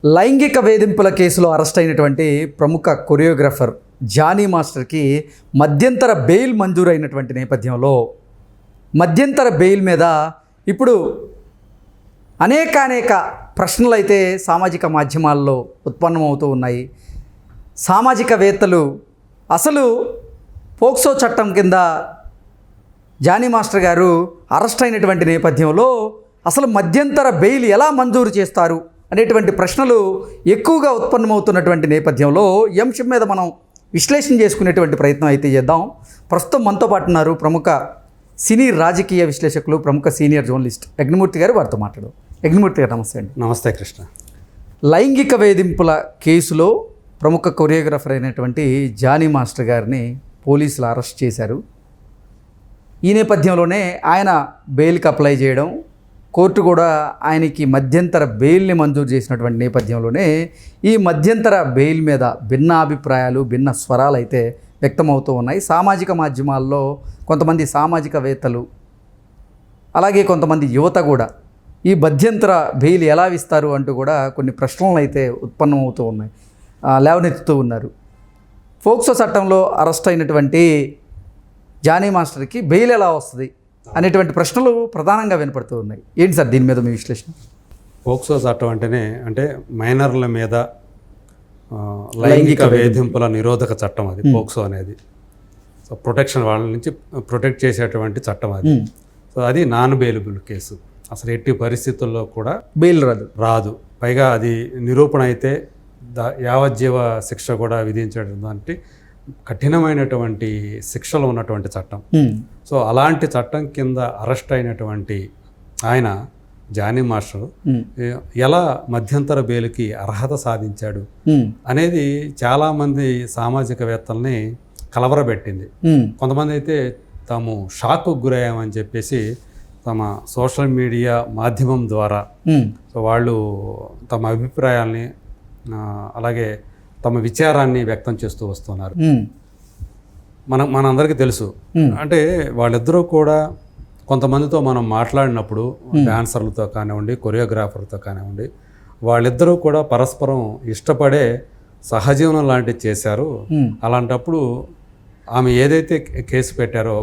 లైంగిక వేధింపుల కేసులో అరెస్ట్ అయినటువంటి ప్రముఖ కొరియోగ్రాఫర్ జానీ మాస్టర్కి మధ్యంతర బెయిల్ మంజూరైనటువంటి నేపథ్యంలో మధ్యంతర బెయిల్ మీద ఇప్పుడు అనేక ప్రశ్నలు అయితే సామాజిక మాధ్యమాల్లో ఉత్పన్నమవుతూ ఉన్నాయి. సామాజికవేత్తలు అసలు పోక్సో చట్టం కింద జానీ మాస్టర్ గారు అరెస్ట్ అయినటువంటి నేపథ్యంలో అసలు మధ్యంతర బెయిల్ ఎలా మంజూరు చేస్తారు అనేటువంటి ప్రశ్నలు ఎక్కువగా ఉత్పన్నమవుతున్నటువంటి నేపథ్యంలో ఈ అంశం మీద మనం విశ్లేషణ చేసుకునేటువంటి ప్రయత్నం అయితే చేద్దాం. ప్రస్తుతం మనతో పాటు ఉన్నారు ప్రముఖ సినీ రాజకీయ విశ్లేషకులు, ప్రముఖ సీనియర్ జర్నలిస్ట్ యజ్ఞమూర్తి గారు. వారితో మాట్లాడు. యజ్ఞమూర్తి గారు నమస్తే అండి. నమస్తే కృష్ణ. లైంగిక వేధింపుల కేసులో ప్రముఖ కొరియోగ్రాఫర్ అయినటువంటి జానీ మాస్టర్ గారిని పోలీసులు అరెస్ట్ చేశారు. ఈ నేపథ్యంలోనే ఆయన బెయిల్కి అప్లై చేయడం, కోర్టు కూడా ఆయనకి మధ్యంతర బెయిల్ని మంజూరు చేసినటువంటి నేపథ్యంలోనే ఈ మధ్యంతర బెయిల్ మీద భిన్న అభిప్రాయాలు, భిన్న స్వరాలు అయితే వ్యక్తమవుతూ ఉన్నాయి. సామాజిక మాధ్యమాల్లో కొంతమంది సామాజికవేత్తలు, అలాగే కొంతమంది యువత కూడా ఈ మధ్యంతర బెయిల్ ఎలా ఇస్తారు అంటూ కూడా కొన్ని ప్రశ్నలు అయితే ఉత్పన్నమవుతూ ఉన్నాయి, లేవనెత్తుతూ ఉన్నారు. పోక్సో చట్టంలో అరెస్ట్ అయినటువంటి జానీ మాస్టర్కి బెయిల్ ఎలా వస్తుంది అనేటువంటి ప్రశ్నలు ప్రధానంగా వినపడుతూ ఉన్నాయి. ఏంటి సార్ దీని మీద మీ విశ్లేషణ? పోక్సో చట్టం అంటేనే అంటే మైనర్ల మీద లైంగిక వేధింపుల నిరోధక చట్టం అది పోక్సో అనేది. సో ప్రొటెక్షన్ వాళ్ళ నుంచి ప్రొటెక్ట్ చేసేటువంటి చట్టం అది. సో అది నాన్ బెయిలబుల్ కేసు. అసలు ఎట్టి పరిస్థితుల్లో కూడా బెయిల్ రాదు. పైగా అది నిరూపణ అయితే యావజ్జీవ శిక్ష కూడా విధించడానికి కఠినమైనటువంటి శిక్షలు ఉన్నటువంటి చట్టం. సో అలాంటి చట్టం కింద అరెస్ట్ అయినటువంటి ఆయన జానీ మాస్టర్ ఎలా మధ్యంతర బెయిల్కి అర్హత సాధించాడు అనేది చాలామంది సామాజికవేత్తల్ని కలవరబెట్టింది. కొంతమంది అయితే తాము షాక్కు గురయ్యామని చెప్పేసి తమ సోషల్ మీడియా మాధ్యమం ద్వారా సో వాళ్ళు తమ అభిప్రాయాల్ని అలాగే తమ విచారాన్ని వ్యక్తం చేస్తూ వస్తున్నారు. మనందరికీ తెలుసు, అంటే వాళ్ళిద్దరూ కూడా కొంతమందితో మనం మాట్లాడినప్పుడు డాన్సర్లతో కానివ్వండి, కొరియోగ్రాఫర్లతో కానివ్వండి, వాళ్ళిద్దరూ కూడా పరస్పరం ఇష్టపడే సహజీవనం లాంటివి చేశారు. అలాంటప్పుడు ఆమె ఏదైతే కేసు పెట్టారో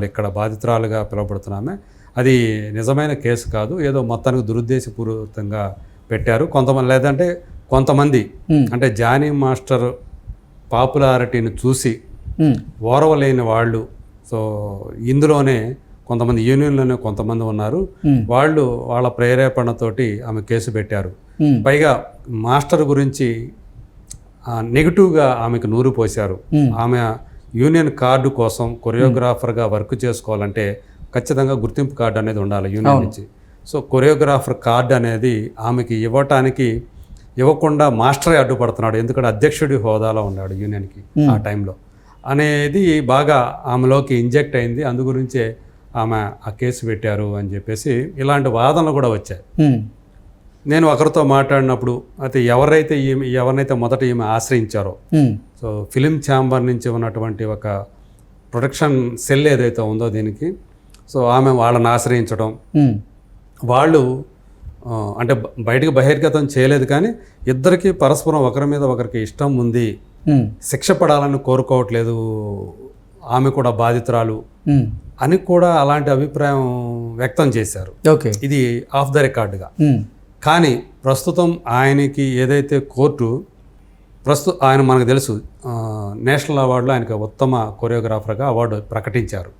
ఇక్కడ బాధితురాలుగా పిలువబడుతున్నామే, అది నిజమైన కేసు కాదు, ఏదో మొత్తానికి దురుద్దేశపూర్వకంగా పెట్టారు. కొంతమంది అంటే జానీ మాస్టర్ పాపులారిటీని చూసి ఓర్వలేని వాళ్ళు, సో ఇందులోనే కొంతమంది యూనియన్లోనే కొంతమంది ఉన్నారు, వాళ్ళు వాళ్ళ ప్రేరేపణతోటి ఆమె కేసు పెట్టారు. పైగా మాస్టర్ గురించి నెగిటివ్గా ఆమెకు నూరు పోశారు. ఆమె యూనియన్ కార్డు కోసం కొరియోగ్రాఫర్గా వర్క్ చేసుకోవాలంటే ఖచ్చితంగా గుర్తింపు కార్డు అనేది ఉండాలి యూనియన్ నుంచి. సో కొరియోగ్రాఫర్ కార్డు అనేది ఆమెకి ఇవ్వకుండా మాస్టరే అడ్డుపడుతున్నాడు, ఎందుకంటే అధ్యక్షుడి హోదాలో ఉన్నాడు యూనియన్కి ఆ టైంలో అనేది బాగా ఆమెలోకి ఇంజెక్ట్ అయింది. అందు గురించే ఆమె ఆ కేసు పెట్టారు అని చెప్పేసి ఇలాంటి వాదనలు కూడా వచ్చాయి. నేను ఒకరితో మాట్లాడినప్పుడు అయితే ఎవరినైతే మొదట ఈమె ఆశ్రయించారో, సో ఫిలిం ఛాంబర్ నుంచి ఉన్నటువంటి ఒక ప్రొటెక్షన్ సెల్ ఏదైతే ఉందో దీనికి, సో ఆమె వాళ్ళని ఆశ్రయించడం, వాళ్ళు అంటే బయటకు బహిర్గతం చేయలేదు కానీ ఇద్దరికి పరస్పరం ఒకరి మీద ఒకరికి ఇష్టం ఉంది, శిక్ష పడాలని కోరుకోవట్లేదు, ఆమె కూడా బాధితురాలు అని కూడా అలాంటి అభిప్రాయం వ్యక్తం చేశారు. ఇది ఆఫ్ ద రికార్డుగా. కానీ ప్రస్తుతం ఆయనకి ఏదైతే కోర్టు ఆయన మనకు తెలుసు నేషనల్ అవార్డులో ఆయనకి ఉత్తమ కొరియోగ్రాఫర్గా అవార్డు ప్రకటించారు,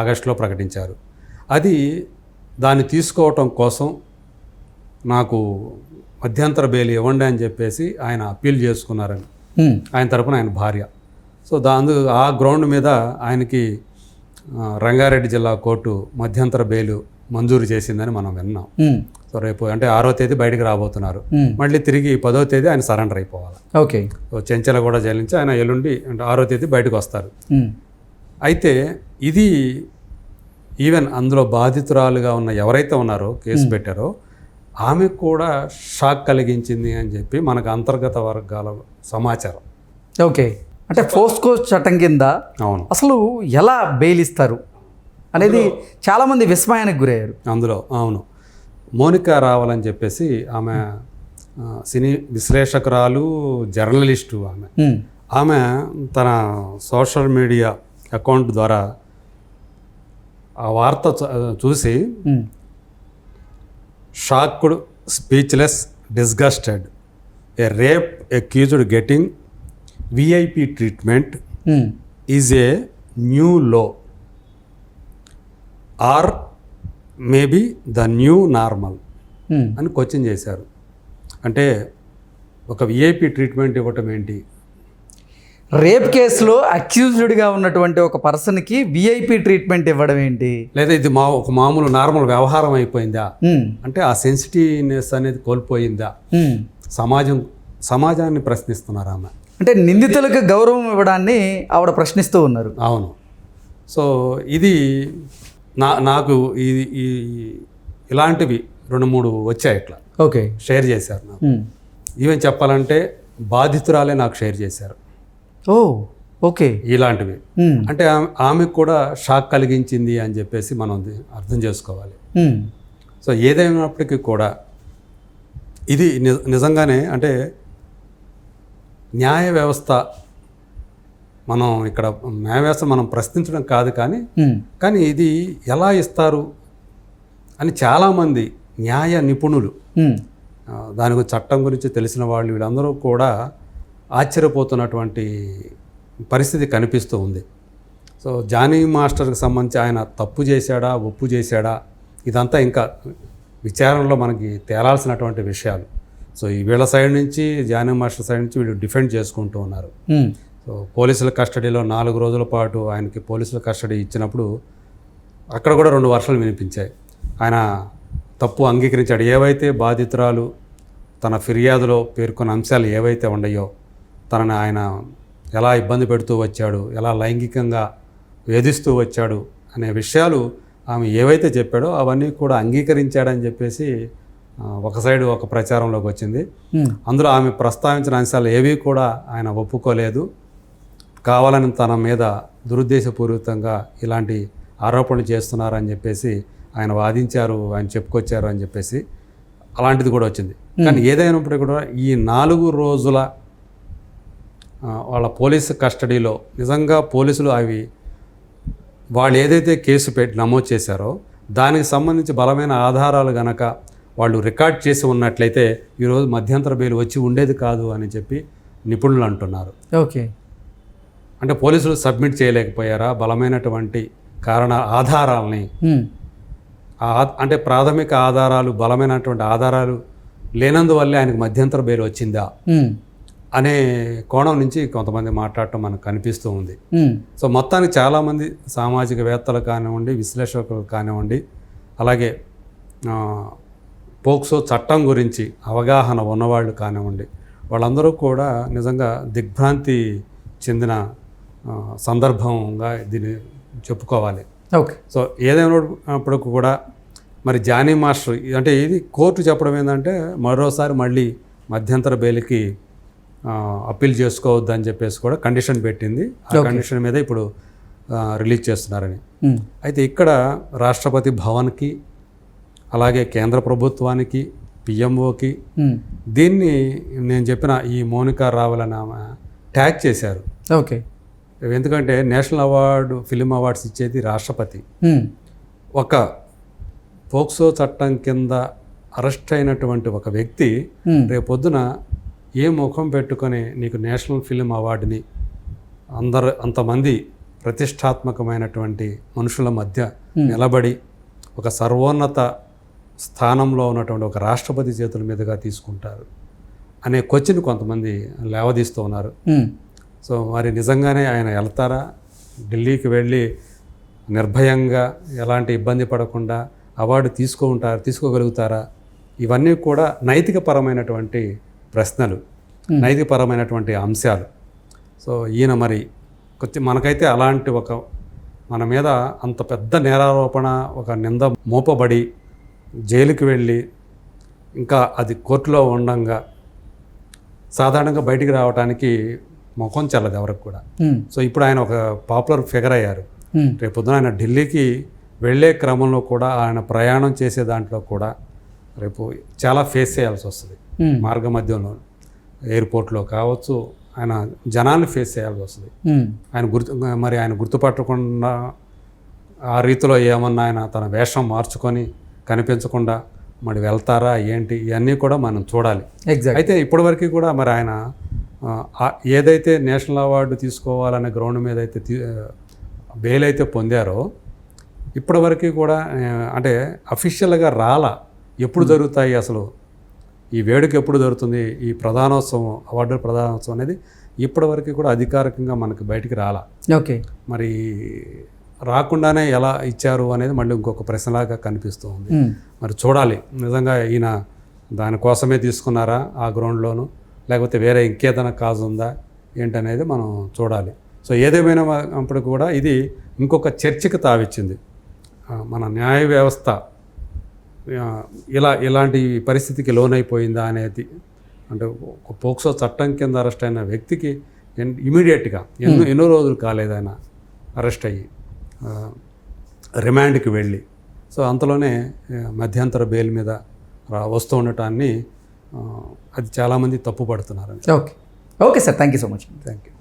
ఆగస్టులో ప్రకటించారు. దాన్ని తీసుకోవటం కోసం నాకు మధ్యంతర బెయిల్ ఇవ్వండి అని చెప్పేసి ఆయన అప్పీల్ చేసుకున్నారని ఆయన తరపున ఆయన భార్య. సో ఆ గ్రౌండ్ మీద ఆయనకి రంగారెడ్డి జిల్లా కోర్టు మధ్యంతర బెయిల్ మంజూరు చేసిందని మనం విన్నాం. సో రేపు అంటే 6వ తేదీ బయటకు రాబోతున్నారు, మళ్ళీ తిరిగి 10వ తేదీ ఆయన సరెండర్ అయిపోవాలి. సో చెంచల కూడా జైలించి ఆయన ఎల్లుండి అంటే 6వ తేదీ బయటకు వస్తారు. అయితే ఇది ఈవెన్ అందులో బాధితురాలుగా ఉన్న ఎవరైతే ఉన్నారో కేసు పెట్టారో ఆమెకు కూడా షాక్ కలిగించింది అని చెప్పి మనకు అంతర్గత వర్గాల సమాచారం. అంటే పోక్సో చట్టం కింద అసలు ఎలా బెయిల్ ఇస్తారు అనేది చాలామంది విస్మయానికి గురయ్యారు. అందులో అవును, మోనికా రావాలని చెప్పేసి ఆమె సినీ విశ్లేషకురాలు, జర్నలిస్టు ఆమె. ఆమె తన సోషల్ మీడియా అకౌంట్ ద్వారా ఆ వార్త చూసి shocked, speechless, disgusted, a rape accused getting VIP treatment is a new low or maybe the new normal అని క్వశ్చన్ చేశారు. అంటే ఒక విఐపి ట్రీట్మెంట్ ఇవ్వటం ఏంటి? రేప్ కేసులో అక్యూజ్డ్గా ఉన్నటువంటి ఒక పర్సన్కి విఐపి ట్రీట్మెంట్ ఇవ్వడం ఏంటి? లేదా ఇది ఒక మామూలు నార్మల్ వ్యవహారం అయిపోయిందా? అంటే ఆ సెన్సిటివ్నెస్ అనేది కోల్పోయిందా? సమాజాన్ని ప్రశ్నిస్తున్నారు ఆమె. అంటే నిందితులకు గౌరవం ఇవ్వడాన్ని ఆవిడ ప్రశ్నిస్తూ ఉన్నారు. అవును. సో ఇది నాకు ఇలాంటివి 2-3 వచ్చాయి, ఇట్లా ఓకే షేర్ చేశారు నాకు. ఈవెన్ చెప్పాలంటే బాధితురాలే నాకు షేర్ చేశారు. ఓ ఓకే. ఇలాంటివి అంటే ఆమెకు కూడా షాక్ కలిగించింది అని చెప్పేసి మనం అర్థం చేసుకోవాలి. సో ఏదైనప్పటికీ కూడా ఇది నిజంగానే అంటే న్యాయ వ్యవస్థ, మనం ఇక్కడ న్యాయ వ్యవస్థ మనం ప్రశ్నించడం కాదు, కానీ ఇది ఎలా ఇస్తారు అని చాలామంది న్యాయ నిపుణులు, దాని గురించి చట్టం గురించి తెలిసిన వాళ్ళు, వీళ్ళందరూ కూడా ఆశ్చర్యపోతున్నటువంటి పరిస్థితి కనిపిస్తూ ఉంది. సో జానీ మాస్టర్కి సంబంధించి ఆయన తప్పు చేశాడా, ఒప్పు చేశాడా, ఇదంతా ఇంకా విచారణలో మనకి తేలాల్సినటువంటి విషయాలు. సో ఈ వీళ్ళ సైడ్ నుంచి, జానీ మాస్టర్ సైడ్ నుంచి వీళ్ళు డిఫెండ్ చేసుకుంటూ ఉన్నారు. సో పోలీసుల కస్టడీలో 4 రోజుల పాటు ఆయనకి పోలీసుల కస్టడీ ఇచ్చినప్పుడు అక్కడ కూడా 2 వర్షాలు వినిపించాయి. ఆయన తప్పు అంగీకరించాడు. ఏవైతే బాధితురాలు తన ఫిర్యాదులో పేర్కొన్న అంశాలు ఏవైతే ఉన్నాయో, తనని ఆయన ఎలా ఇబ్బంది పెడుతూ వచ్చాడు, ఎలా లైంగికంగా వేధిస్తూ వచ్చాడు అనే విషయాలు ఆమె ఏవైతే చెప్పాడో అవన్నీ కూడా అంగీకరించాడని చెప్పేసి ఒక సైడ్ ఒక ప్రచారంలోకి వచ్చింది. అందులో ఆమె ప్రస్తావించిన అంశాలు ఏవి కూడా ఆయన ఒప్పుకోలేదు. కావాలని తన మీద దురుద్దేశపూరితంగా ఇలాంటి ఆరోపణలు చేస్తున్నారని చెప్పేసి ఆయన వాదించారు, ఆయన చెప్పుకొచ్చారు అని చెప్పేసి అలాంటిది కూడా వచ్చింది. కానీ ఏదైనప్పటికీ కూడా ఈ 4 రోజుల వాళ్ళ పోలీసు కస్టడీలో నిజంగా పోలీసులు వాళ్ళు ఏదైతే కేసు నమోదు చేశారో దానికి సంబంధించి బలమైన ఆధారాలు గనక వాళ్ళు రికార్డ్ చేసి ఉన్నట్లయితే ఈరోజు మధ్యంతర బెయిల్ వచ్చి ఉండేది కాదు అని చెప్పి నిపుణులు అంటున్నారు. ఓకే. అంటే పోలీసులు సబ్మిట్ చేయలేకపోయారా బలమైనటువంటి ఆధారాలని? అంటే ప్రాథమిక ఆధారాలు, బలమైనటువంటి ఆధారాలు లేనందువల్లే ఆయనకు మధ్యంతర బెయిల్ వచ్చిందా అనే కోణం నుంచి కొంతమంది మాట్లాడటం మనకు కనిపిస్తూ ఉంది. సో మొత్తానికి చాలామంది సామాజికవేత్తలు కానివ్వండి, విశ్లేషకులు కానివ్వండి, అలాగే పోక్సో చట్టం గురించి అవగాహన ఉన్నవాళ్ళు కానివ్వండి, వాళ్ళందరూ కూడా నిజంగా దిగ్భ్రాంతి చెందిన సందర్భంగా దీన్ని చెప్పుకోవాలి. ఓకే. సో ఏదైనప్పుడు కూడా మరి జానీ మాస్టర్ అంటే ఇది కోర్టు చెప్పడం ఏంటంటే మరోసారి మళ్ళీ మధ్యంతర బెయిల్కి అప్పీల్ చేసుకోవద్దని చెప్పేసి కూడా కండిషన్ పెట్టింది. ఆ కండిషన్ మీద ఇప్పుడు రిలీజ్ చేస్తున్నారని. అయితే ఇక్కడ రాష్ట్రపతి భవన్కి, అలాగే కేంద్ర ప్రభుత్వానికి, పిఎంఓకి దీన్ని నేను చెప్పిన ఈ మోనికా రావల్ అని ఆమె ట్యాగ్ చేశారు. ఓకే. ఎందుకంటే నేషనల్ ఫిలిం అవార్డ్స్ ఇచ్చేది రాష్ట్రపతి. ఒక పోక్సో చట్టం కింద అరెస్ట్ అయినటువంటి ఒక వ్యక్తి రేపొద్దున ఏ ముఖం పెట్టుకొని నీకు నేషనల్ ఫిలిం అవార్డుని అంతమంది ప్రతిష్టాత్మకమైనటువంటి మనుషుల మధ్య నిలబడి ఒక సర్వోన్నత స్థానంలో ఉన్నటువంటి ఒక రాష్ట్రపతి చేతుల మీదుగా తీసుకుంటారు అనే క్వశ్చన్ కొంతమంది లేవదీస్తూ ఉన్నారు. సో మరి నిజంగానే ఆయన వెళ్తారా? ఢిల్లీకి వెళ్ళి నిర్భయంగా ఎలాంటి ఇబ్బంది పడకుండా అవార్డు తీసుకోగలుగుతారా? ఇవన్నీ కూడా నైతికపరమైనటువంటి ప్రశ్నలు, నైతికపరమైనటువంటి అంశాలు. సో ఈయన మరి మనకైతే అలాంటి మన మీద అంత పెద్ద నేరారోపణ, ఒక నింద మోపబడి జైలుకి వెళ్ళి ఇంకా అది కోర్టులో ఉండంగా సాధారణంగా బయటికి రావడానికి ముఖం చెల్లదు ఎవరికి కూడా. సో ఇప్పుడు ఆయన ఒక పాపులర్ ఫిగర్ అయ్యారు. రేపొద్దున ఆయన ఢిల్లీకి వెళ్ళే క్రమంలో కూడా, ఆయన ప్రయాణం చేసే దాంట్లో కూడా రేపు చాలా ఫేస్ చేయాల్సి వస్తుంది. మార్గ మధ్యంలో ఎయిర్పోర్ట్లో కావచ్చు ఆయన జనాన్ని ఫేస్ చేయాల్సి వస్తుంది. ఆయన గుర్తుపట్టకుండా ఆ రీతిలో ఏమన్నా ఆయన తన వేషం మార్చుకొని కనిపించకుండా మరి వెళ్తారా ఏంటి, ఇవన్నీ కూడా మనం చూడాలి. అయితే ఇప్పటివరకు కూడా మరి ఆయన ఏదైతే నేషనల్ అవార్డు తీసుకోవాలనే గ్రౌండ్ మీద అయితే బెయిల్ అయితే పొందారో ఇప్పటివరకు కూడా అంటే అఫీషియల్గా రాలా. ఎప్పుడు జరుగుతాయి అసలు ఈ వేడుక ఎప్పుడు జరుగుతుంది, ఈ ప్రధానోత్సవం అవార్డుల ప్రధానోత్సవం అనేది ఇప్పటివరకు కూడా అధికారికంగా మనకి బయటికి రాలా. ఓకే, మరి రాకుండానే ఎలా ఇచ్చారు అనేది మళ్ళీ ఇంకొక ప్రశ్నలాగా కనిపిస్తూ ఉంది. మరి చూడాలి నిజంగా ఈయన దానికోసమే తీసుకున్నారా ఆ గ్రౌండ్లోను, లేకపోతే వేరే ఇంకేదైనా కాజ్ ఉందా ఏంటనేది మనం చూడాలి. సో ఏదేమైనా అప్పుడు కూడా ఇది ఇంకొక చర్చకు తావిచ్చింది. మన న్యాయ వ్యవస్థ ఇలాంటి పరిస్థితికి లోనైపోయిందా అనేది. అంటే ఒక పోక్సో చట్టం కింద అరెస్ట్ అయిన వ్యక్తికి ఇమీడియట్గా ఎన్నో రోజులు కాలేదు ఆయన అరెస్ట్ అయ్యి రిమాండ్కి వెళ్ళి. సో అంతలోనే మధ్యంతర బెయిల్ మీద వస్తూ ఉండటాన్ని అది చాలామంది తప్పు పడుతున్నారు. Okay sir, thank you so much. Thank you.